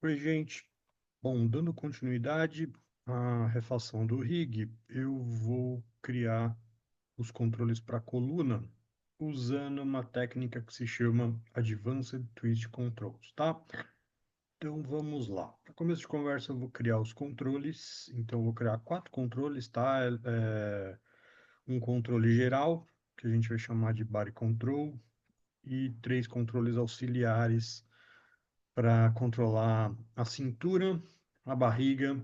Oi, gente. Bom, dando continuidade à refação do rig, eu vou criar os controles para a coluna usando uma técnica que se chama Advanced Twist Controls, tá? Então vamos lá. Para começo de conversa, eu vou criar os controles. Então eu vou criar 4 controles, tá? Um controle geral, que a gente vai chamar de Body Control, e 3 controles auxiliares para controlar a cintura, a barriga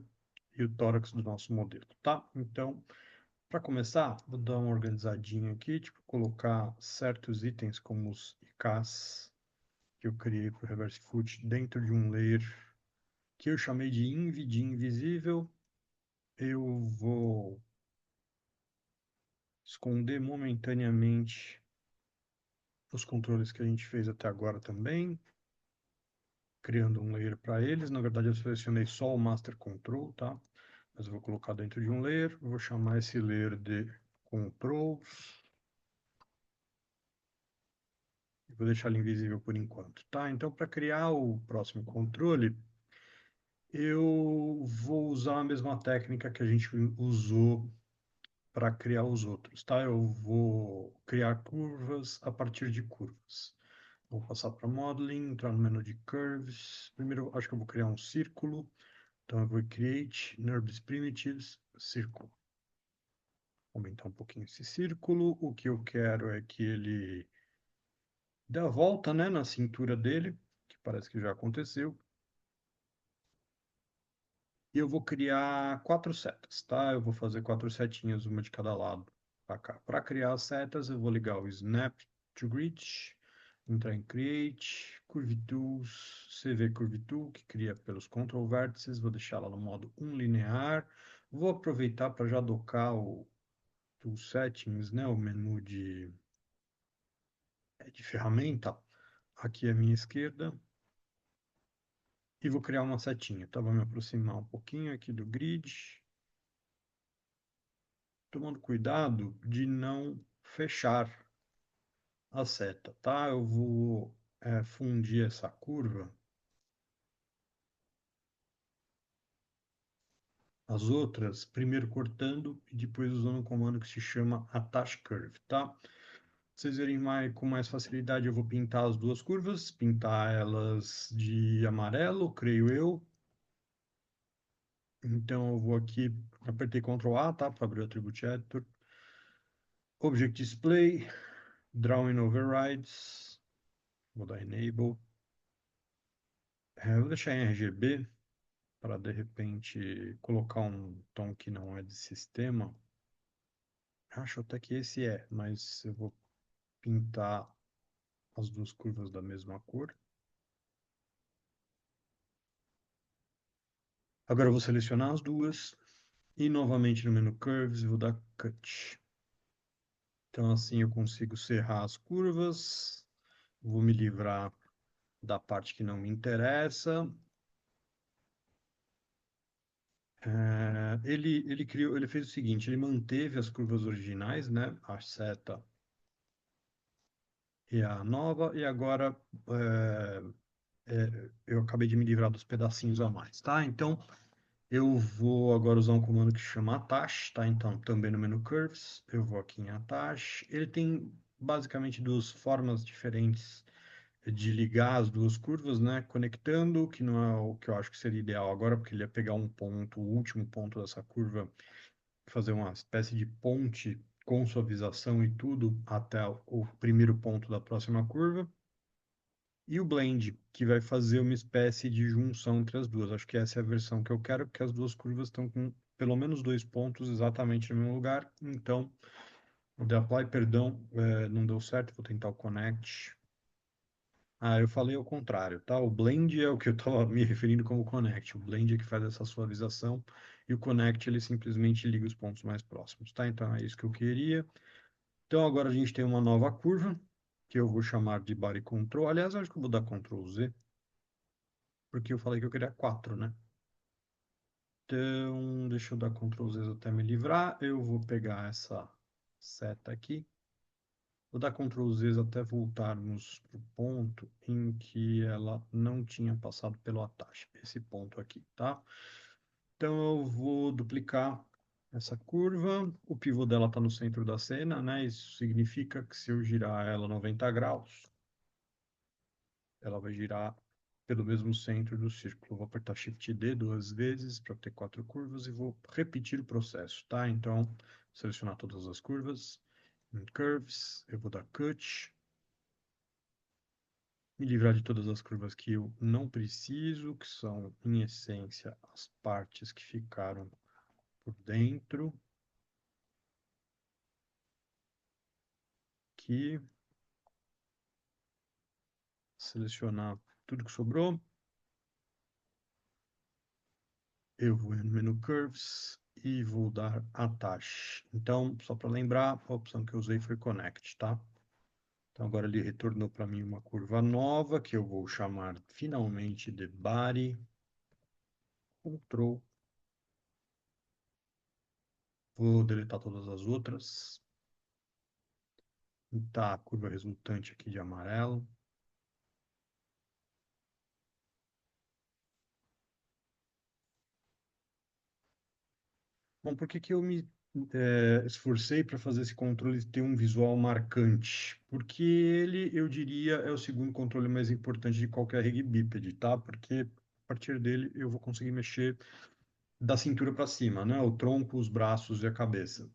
e o tórax do nosso modelo, tá? Então, para começar, vou dar uma organizadinha aqui, tipo, colocar certos itens como os IKs que eu criei para o Reverse Foot dentro de um layer que eu chamei de invisível. Eu vou esconder momentaneamente os controles que a gente fez até agora também, criando um layer para eles. Na verdade, eu selecionei só o Master Control, tá? Mas eu vou colocar dentro de um layer, vou chamar esse layer de Controls, e vou deixar ele invisível por enquanto, tá? Então, para criar o próximo controle, eu vou usar a mesma técnica que a gente usou para criar os outros, tá? Eu vou criar curvas a partir de curvas. Vou passar para Modeling, entrar no menu de Curves. Primeiro, acho que eu vou criar um círculo. Então, eu vou Create, NURBS Primitives, Círculo. Aumentar um pouquinho esse círculo. O que eu quero é que ele dê a volta, né, na cintura dele, que parece que já aconteceu. E eu vou criar 4 setas, tá? Eu vou fazer 4 setinhas, uma de cada lado para cá. Para criar as setas, eu vou ligar o Snap to Grid, entrar em Create, Curve Tools, CV Curve Tool, que cria pelos Control Vértices, vou deixar ela no modo 1 linear. Vou aproveitar para já docar o Tool Settings, né, o menu de ferramenta, aqui à minha esquerda, e vou criar uma setinha, tá? Vou me aproximar um pouquinho aqui do grid, tomando cuidado de não fechar a seta, tá? Eu vou fundir essa curva, as outras, primeiro cortando e depois usando um comando que se chama Attach Curve, tá? Pra vocês verem com mais facilidade, eu vou pintar as duas curvas, pintar elas de amarelo, creio eu. Então eu vou aqui, apertei Ctrl A, tá? Para abrir o Attribute Editor. Object Display, Drawing Overrides, vou dar Enable. Vou deixar em RGB para de repente colocar um tom que não é de sistema. Acho até que esse é, mas eu vou pintar as duas curvas da mesma cor. Agora eu vou selecionar as duas e novamente no menu Curves vou dar Cut. Então assim eu consigo serrar as curvas, vou me livrar da parte que não me interessa. Ele fez o seguinte, ele manteve as curvas originais, né? A seta e a nova, e agora eu acabei de me livrar dos pedacinhos a mais, tá? Então, eu vou agora usar um comando que chama Attach, tá? Então, também no menu Curves, eu vou aqui em Attach. Ele tem basicamente duas formas diferentes de ligar as duas curvas, né? Conectando, que não é o que eu acho que seria ideal agora, porque ele ia pegar um ponto, o último ponto dessa curva, fazer uma espécie de ponte com suavização e tudo até o primeiro ponto da próxima curva. E o blend, que vai fazer uma espécie de junção entre as duas. Acho que essa é a versão que eu quero, porque as duas curvas estão com pelo menos 2 pontos exatamente no mesmo lugar. Então, o de apply, perdão, não deu certo, vou tentar o connect. Ah, eu falei ao contrário, tá? O blend é o que eu estava me referindo como connect. O blend é que faz essa suavização e o connect ele simplesmente liga os pontos mais próximos, tá? Então é isso que eu queria. Então agora a gente tem uma nova curva que eu vou chamar de body control. Aliás, eu acho que eu vou dar Ctrl Z, porque eu falei que eu queria 4, né? Então, deixa eu dar Ctrl Z até me livrar. Eu vou pegar essa seta aqui Vou dar Ctrl Z até voltarmos para o ponto em que ela não tinha passado pelo attache. Esse ponto aqui, tá? Então eu vou duplicar essa curva. O pivô dela está no centro da cena, né? Isso significa que se eu girar ela 90 graus, ela vai girar pelo mesmo centro do círculo. Vou apertar Shift D duas vezes para ter quatro curvas e vou repetir o processo, tá? Então, selecionar todas as curvas. Em Curves, eu vou dar Cut, me livrar de todas as curvas que eu não preciso, que são, em essência, as partes que ficaram por dentro. Aqui, selecionar tudo que sobrou. Eu vou no menu Curves e vou dar Attach. Então, só para lembrar, a opção que eu usei foi Connect, tá? Então, agora ele retornou para mim uma curva nova, que eu vou chamar finalmente de Body. Ctrl. Vou deletar todas as outras. Tá, a curva resultante aqui de amarelo. Bom, por que que eu me esforcei para fazer esse controle ter um visual marcante? Porque ele, eu diria, é o segundo controle mais importante de qualquer rig bípede, tá? Porque a partir dele eu vou conseguir mexer da cintura para cima, né? O tronco, os braços e a cabeça.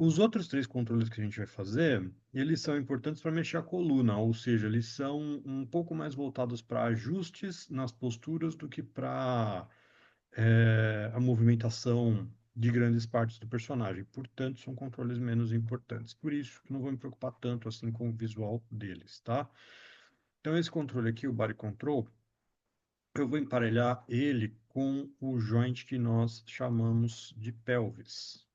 Os outros três controles que a gente vai fazer, eles são importantes para mexer a coluna, ou seja, eles são um pouco mais voltados para ajustes nas posturas do que para a movimentação de grandes partes do personagem. Portanto, são controles menos importantes. Por isso, eu não vou me preocupar tanto assim com o visual deles, tá? Então, esse controle aqui, o Body Control, eu vou emparelhar ele com o joint que nós chamamos de pelvis.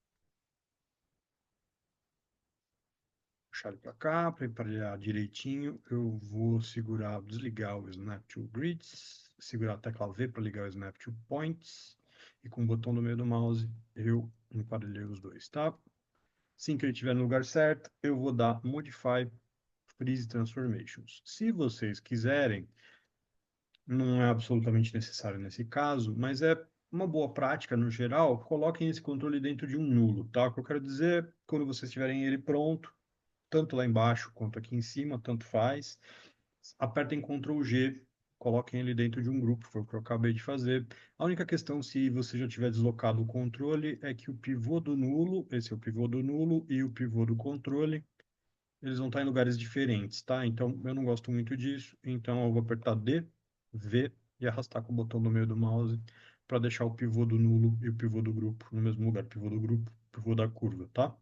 Puxar ele para cá, para emparelhar direitinho, eu vou segurar, desligar o Snap to Grids, segurar a tecla V para ligar o Snap to Points, e com o botão do meio do mouse eu emparelhei os dois, tá? Assim que ele estiver no lugar certo, eu vou dar Modify Freeze Transformations. Se vocês quiserem, não é absolutamente necessário nesse caso, mas é uma boa prática no geral, coloquem esse controle dentro de um nulo, tá? O que eu quero dizer, quando vocês tiverem ele pronto, tanto lá embaixo quanto aqui em cima, tanto faz. Apertem Ctrl G, coloquem ele dentro de um grupo, foi o que eu acabei de fazer. A única questão, se você já tiver deslocado o controle, é que o pivô do nulo, esse é o pivô do nulo, e o pivô do controle, eles vão estar em lugares diferentes, tá? Então, eu não gosto muito disso, então eu vou apertar D, V e arrastar com o botão do meio do mouse para deixar o pivô do nulo e o pivô do grupo no mesmo lugar, pivô do grupo, pivô da curva, tá?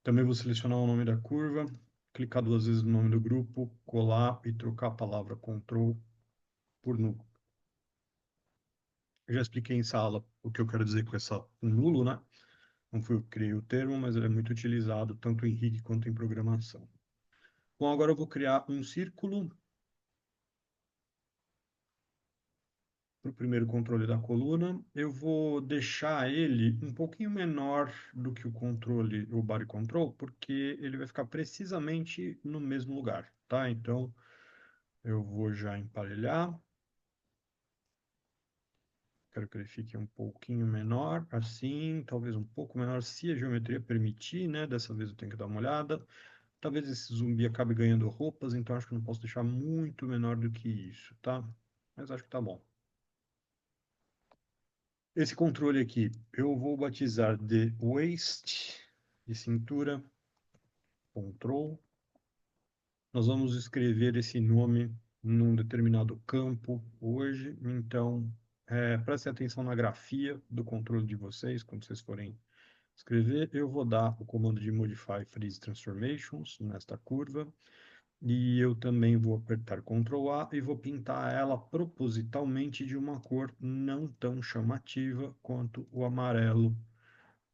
Também vou selecionar o nome da curva, clicar duas vezes no nome do grupo, colar e trocar a palavra control por nulo. Eu já expliquei em sala o que eu quero dizer com essa nulo, né? Não fui eu que criei o termo, mas ele é muito utilizado tanto em rig quanto em programação. Bom, agora eu vou criar um círculo para o primeiro controle da coluna. Eu vou deixar ele um pouquinho menor do que o controle, o body control, porque ele vai ficar precisamente no mesmo lugar, tá? Então, eu vou já emparelhar. Quero que ele fique um pouquinho menor, assim, talvez um pouco menor, se a geometria permitir, né? Dessa vez eu tenho que dar uma olhada. Talvez esse zumbi acabe ganhando roupas, então acho que não posso deixar muito menor do que isso, tá? Mas acho que tá bom. Esse controle aqui, eu vou batizar de Waist, de cintura, Control. Nós vamos escrever esse nome num determinado campo hoje, então prestem atenção na grafia do controle de vocês, quando vocês forem escrever. Eu vou dar o comando de Modify Freeze Transformations nesta curva, e eu também vou apertar Ctrl A e vou pintar ela propositalmente de uma cor não tão chamativa quanto o amarelo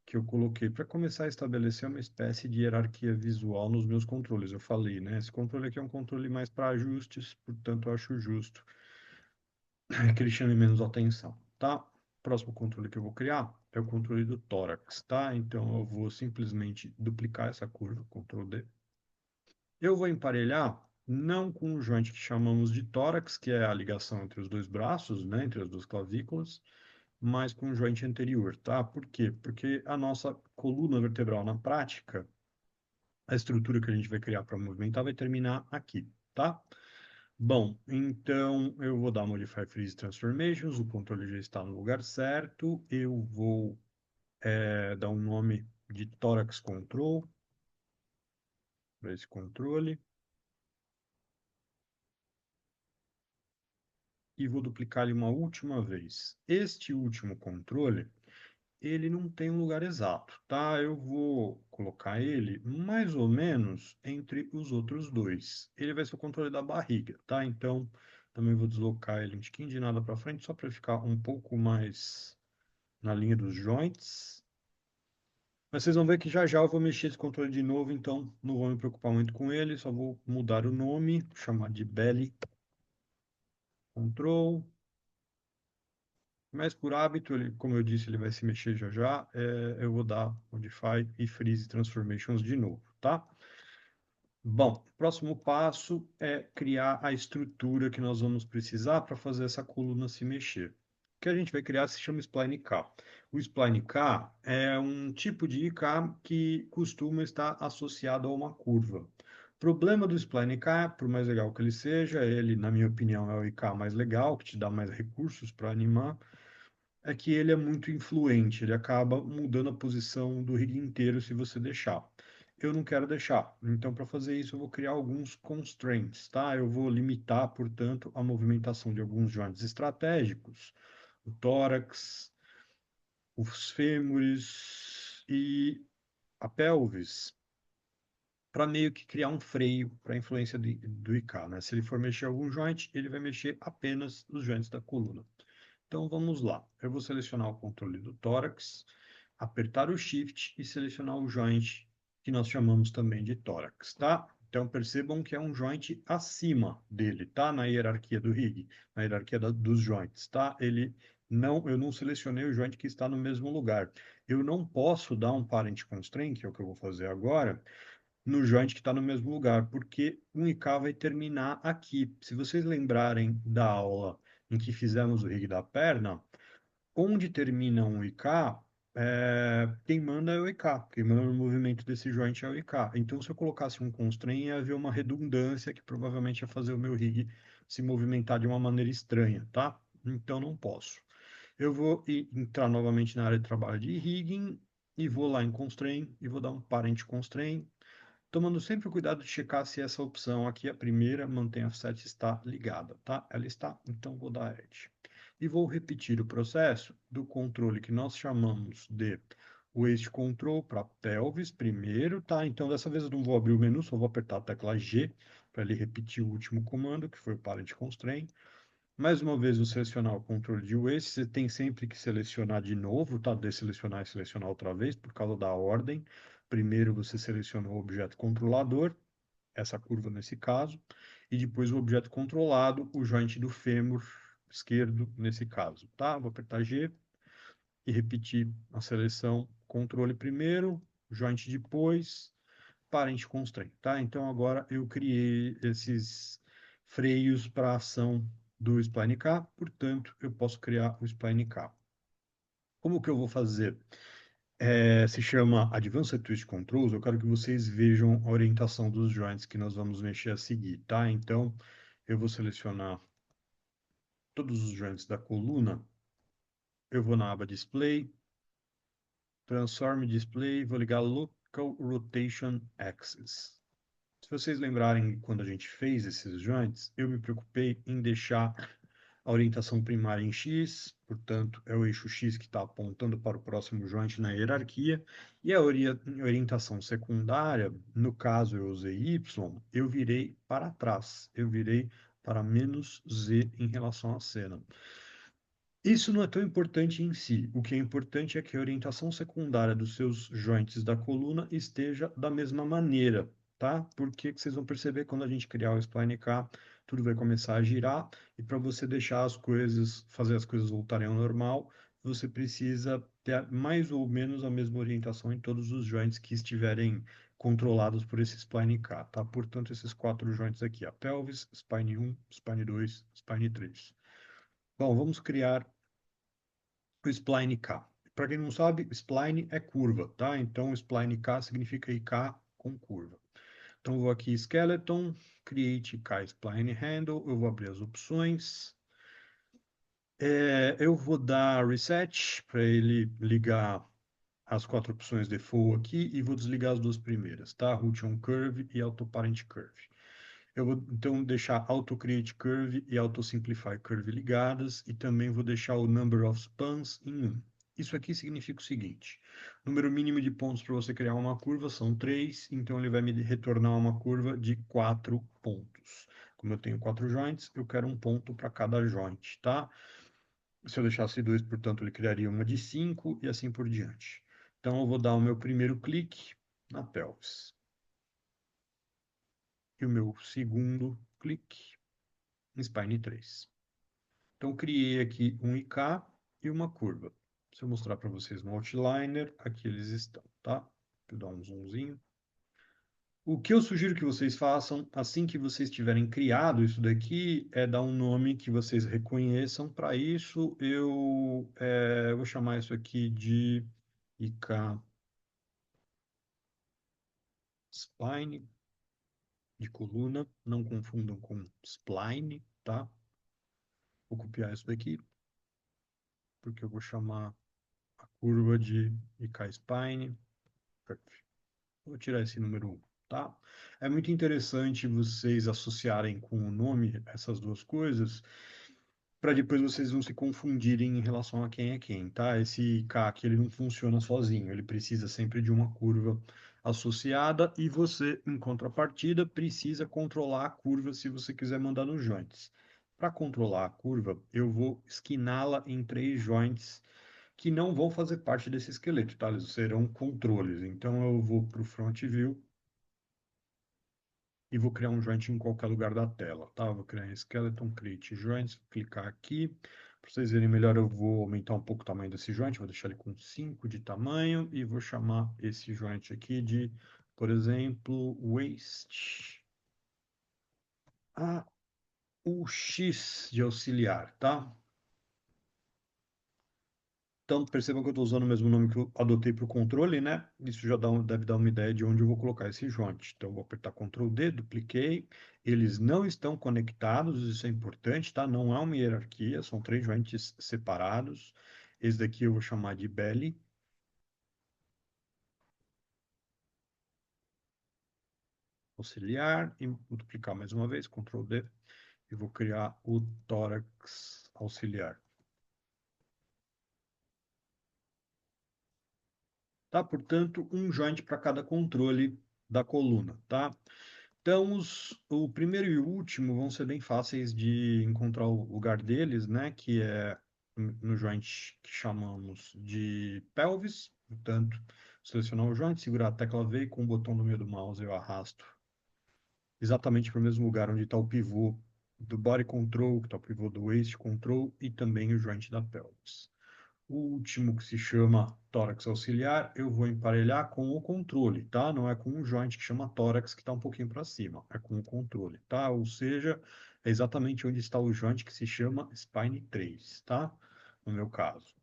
que eu coloquei para começar a estabelecer uma espécie de hierarquia visual nos meus controles. Eu falei, né? Esse controle aqui é um controle mais para ajustes, portanto, eu acho justo que ele chame menos atenção, tá? próximo controle que eu vou criar é o controle do tórax, tá? Então eu vou simplesmente duplicar essa curva, Ctrl D. Eu vou emparelhar não com o joint que chamamos de tórax, que é a ligação entre os dois braços, né, entre as duas clavículas, mas com o joint anterior, tá? Por quê? Porque a nossa coluna vertebral na prática, a estrutura que a gente vai criar para movimentar vai terminar aqui, tá? Bom, então eu vou dar Modify Freeze Transformations, o controle já está no lugar certo, eu vou dar um nome de Thorax Control para esse controle e vou duplicar ele uma última vez. Este último controle, ele não tem um lugar exato, tá? Eu vou colocar ele mais ou menos entre os outros dois. Ele vai ser o controle da barriga, tá? Então, também vou deslocar ele um tiquinho de nada para frente, só para ficar um pouco mais na linha dos joints. Mas vocês vão ver que já já eu vou mexer esse controle de novo, então não vou me preocupar muito com ele, só vou mudar o nome, chamar de Belly Control. Mas por hábito, ele, como eu disse, ele vai se mexer já já. Eu vou dar Modify e Freeze Transformations de novo, tá? Bom, o próximo passo é criar a estrutura que nós vamos precisar para fazer essa coluna se mexer. O que a gente vai criar se chama Spline K. O Spline K é um tipo de IK que costuma estar associado a uma curva. O problema do Spline K, por mais legal que ele seja, ele, na minha opinião, é o IK mais legal, que te dá mais recursos para animar, é que ele é muito influente, ele acaba mudando a posição do rig inteiro se você deixar. Eu não quero deixar, então para fazer isso eu vou criar alguns constraints, tá? Eu vou limitar, portanto, a movimentação de alguns joints estratégicos, o tórax, os fêmures e a pelvis, para meio que criar um freio para a influência do IK, né? Se ele for mexer algum joint, ele vai mexer apenas os joints da coluna. Então vamos lá. Eu vou selecionar o controle do tórax, apertar o Shift e selecionar o joint que nós chamamos também de tórax, tá? Então percebam que é um joint acima dele, tá? Na hierarquia do rig, na hierarquia dos joints, tá? Eu não selecionei o joint que está no mesmo lugar. Eu não posso dar um parent constraint, que é o que eu vou fazer agora, no joint que está no mesmo lugar, porque um IK vai terminar aqui. Se vocês lembrarem da aula em que fizemos o rig da perna, onde termina um IK, quem manda é o IK, quem manda no movimento desse joint é o IK. Então, se eu colocasse um constraint, ia haver uma redundância que provavelmente ia fazer o meu rig se movimentar de uma maneira estranha, tá? Então, não posso. Eu vou entrar novamente na área de trabalho de rigging e vou lá em constraint e vou dar um parent constraint, tomando sempre o cuidado de checar se essa opção aqui, a primeira, mantém offset, está ligada, tá? Ela está, então vou dar edge. E vou repetir o processo do controle que nós chamamos de Waist Control para pelvis primeiro, tá? Então dessa vez eu não vou abrir o menu, só vou apertar a tecla G para ele repetir o último comando, que foi o Parent Constraint. Mais uma vez, vou selecionar o controle de Waist, você tem sempre que selecionar de novo, tá? Desselecionar e selecionar outra vez, por causa da ordem. Primeiro você seleciona o objeto controlador, essa curva nesse caso, e depois o objeto controlado, o joint do fêmur esquerdo nesse caso, tá? Vou apertar G e repetir a seleção controle primeiro, joint depois, parent constraint, tá? Então agora eu criei esses freios para ação do Spline K, portanto eu posso criar o Spline K. Como que eu vou fazer? Se chama Advanced Twist Controls. Eu quero que vocês vejam a orientação dos joints que nós vamos mexer a seguir, tá? Então, eu vou selecionar todos os joints da coluna. Eu vou na aba Display, Transform Display, vou ligar Local Rotation Axis. Se vocês lembrarem, quando a gente fez esses joints, eu me preocupei em deixar a orientação primária em X, portanto, é o eixo X que está apontando para o próximo joint na hierarquia, e a orientação secundária, no caso eu usei Y, eu virei para trás, eu virei para menos Z em relação à cena. Isso não é tão importante em si. O que é importante é que a orientação secundária dos seus joints da coluna esteja da mesma maneira, tá? Porque vocês vão perceber quando a gente criar o Spline K, tudo vai começar a girar, e para você deixar as coisas, fazer as coisas voltarem ao normal, você precisa ter mais ou menos a mesma orientação em todos os joints que estiverem controlados por esse spline K, tá? Portanto, esses quatro joints aqui, a pelvis, spine 1, spine 2, spine 3. Bom, vamos criar o spline K. Para quem não sabe, spline é curva, tá? Então, spline K significa IK com curva. Então, eu vou aqui, Skeleton, Create K Spline Handle, eu vou abrir as opções. Eu vou dar Reset para ele ligar as quatro opções default aqui e vou desligar as duas primeiras, tá? Root on Curve e Auto Parent Curve. Eu vou então deixar Auto Create Curve e Auto Simplify Curve ligadas e também vou deixar o Number of Spans em 1. Isso aqui significa o seguinte: número mínimo de pontos para você criar uma curva são 3, então ele vai me retornar uma curva de 4 pontos. Como eu tenho 4 joints, eu quero um ponto para cada joint, tá? Se eu deixasse 2, portanto, ele criaria uma de 5 e assim por diante. Então, eu vou dar o meu primeiro clique na pelvis. E o meu segundo clique em spine 3. Então, criei aqui um IK e uma curva. Se eu mostrar para vocês no outliner, aqui eles estão, tá? Vou dar um zoomzinho. O que eu sugiro que vocês façam, assim que vocês tiverem criado isso daqui, é dar um nome que vocês reconheçam. Para isso, eu vou chamar isso aqui de IK spine, de coluna. Não confundam com spline, tá? Vou copiar isso daqui, porque eu vou chamar a curva de IK spine. Perfect. Vou tirar esse número 1, tá? É muito interessante vocês associarem com o nome essas duas coisas, para depois vocês não se confundirem em relação a quem é quem, tá? Esse K aqui, ele não funciona sozinho, ele precisa sempre de uma curva associada e você, em contrapartida, precisa controlar a curva se você quiser mandar nos joints. Para controlar a curva, eu vou esquiná-la em 3 joints que não vão fazer parte desse esqueleto, tá? Eles serão controles. Então eu vou para o front view e vou criar um joint em qualquer lugar da tela, tá? Vou criar um skeleton, create joints, vou clicar aqui. Para vocês verem melhor, eu vou aumentar um pouco o tamanho desse joint, vou deixar ele com 5 de tamanho e vou chamar esse joint aqui de, por exemplo, waist AUX de auxiliar, tá? Então, percebam que eu estou usando o mesmo nome que eu adotei para o controle, né? Isso já deve dar uma ideia de onde eu vou colocar esse joint. Então, eu vou apertar Ctrl D, dupliquei. Eles não estão conectados, isso é importante, tá? Não há uma hierarquia, são 3 joints separados. Esse daqui eu vou chamar de belly, auxiliar, e vou duplicar mais uma vez, Ctrl D, e vou criar o tórax auxiliar. Tá? Portanto, um joint para cada controle da coluna, tá? Então, o primeiro e o último vão ser bem fáceis de encontrar o lugar deles, né? Que é no joint que chamamos de pelvis. Portanto, selecionar o joint, segurar a tecla V e com o botão no meio do mouse eu arrasto exatamente para o mesmo lugar onde está o pivô do body control, que está o pivô do waist control e também o joint da pelvis. O último, que se chama tórax auxiliar, eu vou emparelhar com o controle, tá? Não é com o joint que chama tórax, que está um pouquinho para cima, é com o controle, tá? Ou seja, é exatamente onde está o joint que se chama spine 3, tá? No meu caso.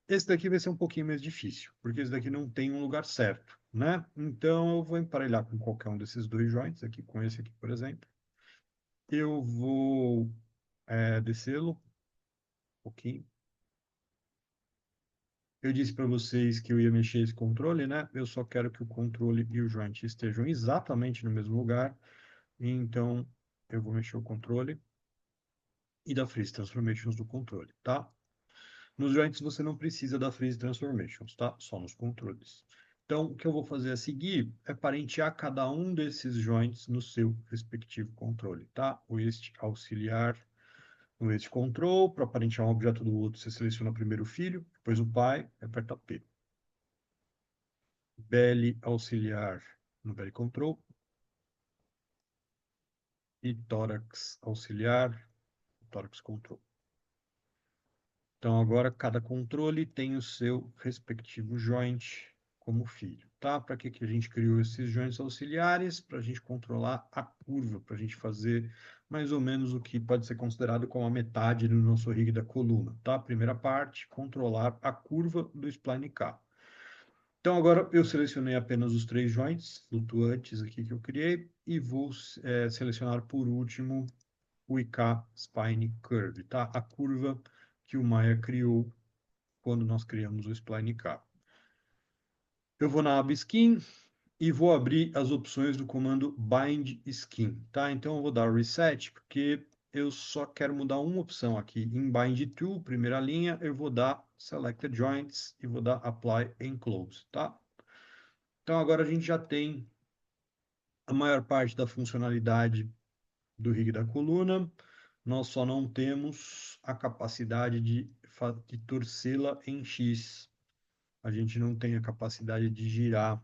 Esse daqui vai ser um pouquinho mais difícil, porque esse daqui não tem um lugar certo, né? Então eu vou emparelhar com qualquer um desses 2 joints, aqui com esse aqui, por exemplo. Eu vou descê-lo um pouquinho. Eu disse para vocês que eu ia mexer esse controle, né? Eu só quero que o controle e o joint estejam exatamente no mesmo lugar. Então, eu vou mexer o controle e da Freeze Transformations do controle, tá? Nos joints você não precisa da Freeze Transformations, tá? Só nos controles. Então, o que eu vou fazer a seguir é parentear cada um desses joints no seu respectivo controle, tá? O este auxiliar no este control. Para parentear um objeto do outro, você seleciona primeiro o filho, depois o pai, aperta P. Belly auxiliar no belly control e tórax auxiliar, tórax control. Então, agora cada controle tem o seu respectivo joint como filho, tá? Para que a gente criou esses joints auxiliares? Para a gente controlar a curva, para a gente fazer mais ou menos o que pode ser considerado como a metade do nosso rig da coluna, tá? Primeira parte, controlar a curva do spline K. Então, agora eu selecionei apenas os três joints flutuantes aqui que eu criei e vou selecionar por último o IK Spine Curve, tá? A curva que o Maia criou quando nós criamos o Spline K. Eu vou na aba Skin e vou abrir as opções do comando Bind Skin, tá? Então eu vou dar Reset, porque eu só quero mudar uma opção aqui. Em Bind To, primeira linha, eu vou dar Selected Joints e vou dar Apply and Close, tá? Então agora a gente já tem a maior parte da funcionalidade do rig da coluna. Nós só não temos a capacidade de torcê-la em X. A gente não tem a capacidade de girar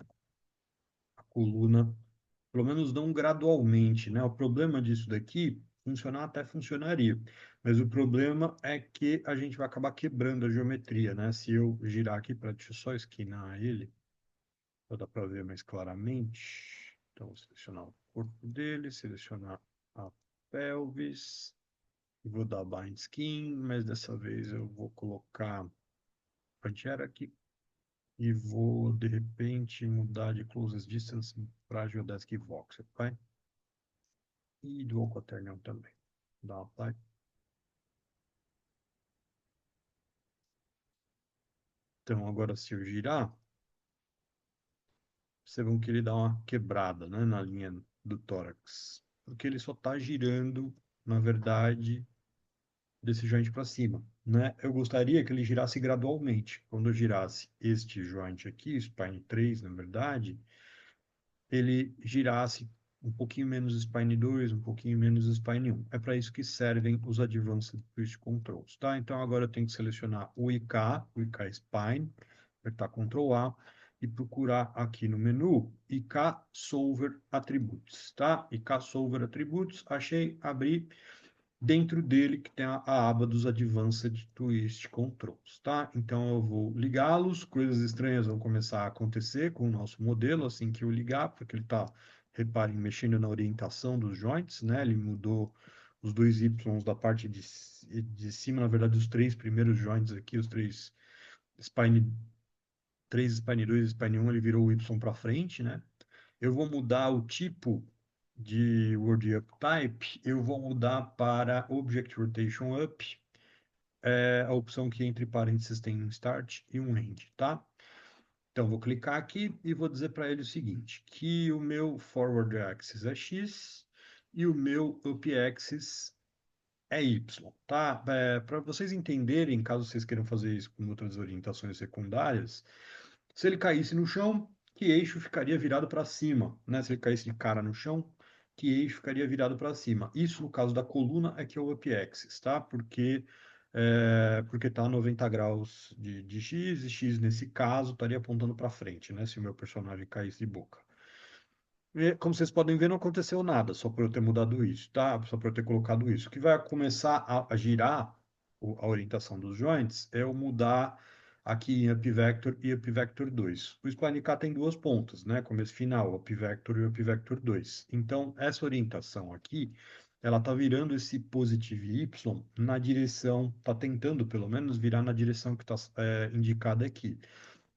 a coluna, pelo menos não gradualmente, né? O problema disso daqui, funcionar até funcionaria, mas o problema é que a gente vai acabar quebrando a geometria, né? Se eu girar aqui, deixa eu só esquinar ele, para dar para ver mais claramente. Então, vou selecionar o corpo dele, selecionar a pelvis, e vou dar bind skin, mas dessa vez eu vou colocar anti-air aqui e vou, de repente, mudar de closest distance para geodesic voxel, vai? E dual quaternion também. Dá uma apply. Então, agora se eu girar, vocês vão querer dar uma quebrada, né, na linha do tórax. Porque ele só está girando, na verdade, desse joint para cima, né? Eu gostaria que ele girasse gradualmente. Quando eu girasse este joint aqui, spine 3, na verdade, ele girasse um pouquinho menos spine 2, um pouquinho menos spine 1. É para isso que servem os Advanced Twist Controls, tá? Então agora eu tenho que selecionar o IK Spine, apertar Ctrl A e procurar aqui no menu IK Solver Attributes, tá? IK Solver Attributes, achei, abri, dentro dele que tem a aba dos Advanced Twist Controls, tá? Então eu vou ligá-los, coisas estranhas vão começar a acontecer com o nosso modelo assim que eu ligar, porque ele está, reparem, mexendo na orientação dos joints, né? Ele mudou os dois Ys da parte de cima, na verdade, os três primeiros joints aqui, os três spine, 3 spine 2 spine 1, ele virou o Y para frente, né? Eu vou mudar o tipo de Word Up Type, eu vou mudar para Object Rotation Up, a opção que entre parênteses tem um Start e um End, tá? Então, vou clicar aqui e vou dizer para ele o seguinte, que o meu Forward Axis é X e o meu Up Axis é Y, tá? Para vocês entenderem, caso vocês queiram fazer isso com outras orientações secundárias, se ele caísse no chão, que eixo ficaria virado para cima, né? Se ele caísse de cara no chão, que eixo ficaria virado para cima. Isso, no caso da coluna, é que é o up axis, tá? Porque tá a 90 graus de X, e X, nesse caso, estaria apontando para frente, né? Se o meu personagem caísse de boca. E, como vocês podem ver, não aconteceu nada, só por eu ter mudado isso, tá? Só por eu ter colocado isso. O que vai começar a girar a orientação dos joints é eu mudar aqui em Up Vector e Up Vector 2. O Spline K tem duas pontas, né? Começo e final, Up Vector e Up Vector 2. Então, essa orientação aqui, ela tá virando esse Positive Y na direção, tá tentando pelo menos virar na direção que está indicada aqui.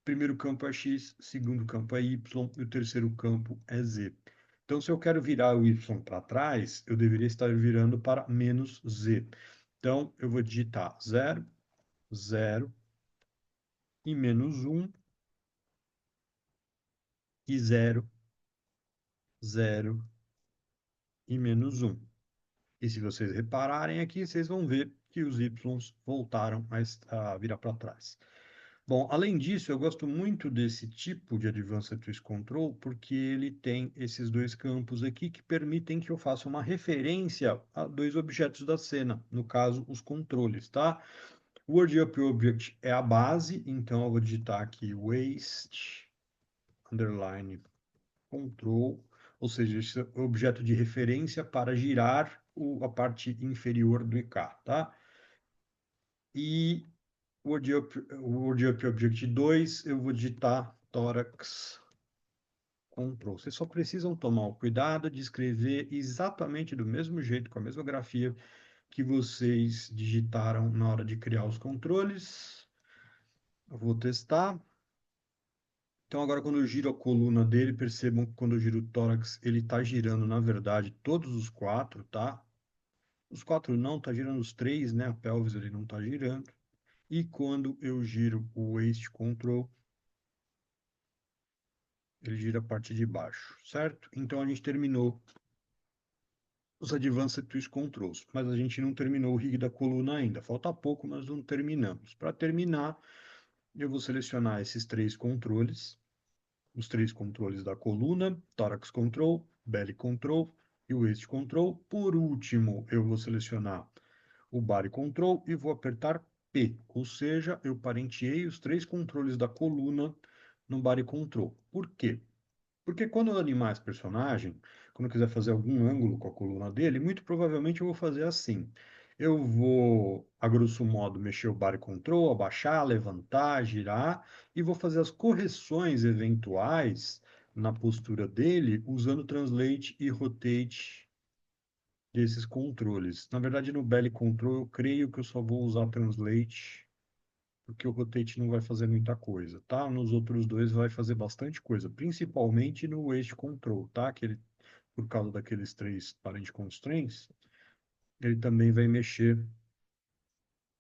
Primeiro campo é X, segundo campo é Y e o terceiro campo é Z. Então, se eu quero virar o Y para trás, eu deveria estar virando para menos Z. Então, eu vou digitar 0, 0 e menos 1 e 0, 0 e menos 1. E se vocês repararem aqui, vocês vão ver que os Ys voltaram a virar para trás. Bom, além disso, eu gosto muito desse tipo de Advanced Twist Control porque ele tem esses dois campos aqui que permitem que eu faça uma referência a dois objetos da cena, no caso, os controles, tá? O Word Up Object é a base, então eu vou digitar aqui waste underline control, ou seja, esse é o objeto de referência para girar a parte inferior do IK, tá? E WordUp Object 2, eu vou digitar tórax control. Vocês só precisam tomar o cuidado de escrever exatamente do mesmo jeito, com a mesma grafia que vocês digitaram na hora de criar os controles. Eu vou testar. Então, agora, quando eu giro a coluna dele, percebam que quando eu giro o tórax, ele está girando, na verdade, todos os quatro, tá? Os quatro não, está girando os três, né? A pelvis ele não está girando. E quando eu giro o waist control, ele gira a parte de baixo, certo? Então, a gente terminou os Advanced Twist Controls, mas a gente não terminou o rig da coluna ainda. Falta pouco, mas não terminamos. Para terminar, eu vou selecionar esses três controles, os três controles da coluna, Thorax Control, Belly Control e Waist Control. Por último, eu vou selecionar o Body Control e vou apertar P, ou seja, eu parenteei os três controles da coluna no Body Control. Por quê? Porque quando eu animar esse personagem, quando eu quiser fazer algum ângulo com a coluna dele, muito provavelmente eu vou fazer assim. Eu vou, a grosso modo, mexer o body control, abaixar, levantar, girar, e vou fazer as correções eventuais na postura dele, usando translate e rotate desses controles. Na verdade, no belly control, eu creio que eu só vou usar translate porque o rotate não vai fazer muita coisa, tá? Nos outros dois vai fazer bastante coisa, principalmente no waist control, tá? Que ele, por causa daqueles três parent constraints, ele também vai mexer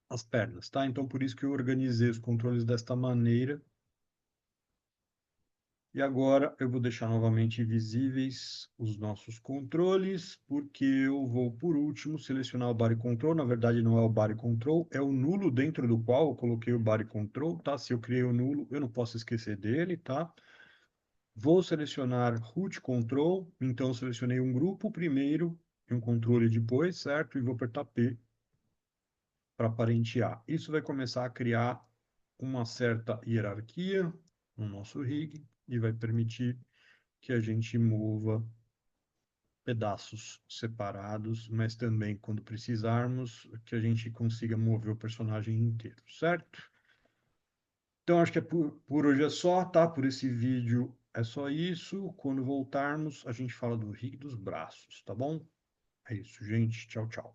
as pernas, tá? Então por isso que eu organizei os controles desta maneira. E agora eu vou deixar novamente visíveis os nossos controles, porque eu vou, por último, selecionar o Body Control. Na verdade, não é o Body Control, é o nulo dentro do qual eu coloquei o Body Control, tá? Se eu criei o nulo, eu não posso esquecer dele, tá? Vou selecionar Root Control, então eu selecionei um grupo primeiro e um controle depois, certo? E vou apertar P para parentear. Isso vai começar a criar uma certa hierarquia no nosso rig e vai permitir que a gente mova pedaços separados, mas também, quando precisarmos, que a gente consiga mover o personagem inteiro, certo? Então, acho que por hoje é só, tá? Por esse vídeo é só isso. Quando voltarmos, a gente fala do rig dos braços, tá bom? É isso, gente. Tchau, tchau.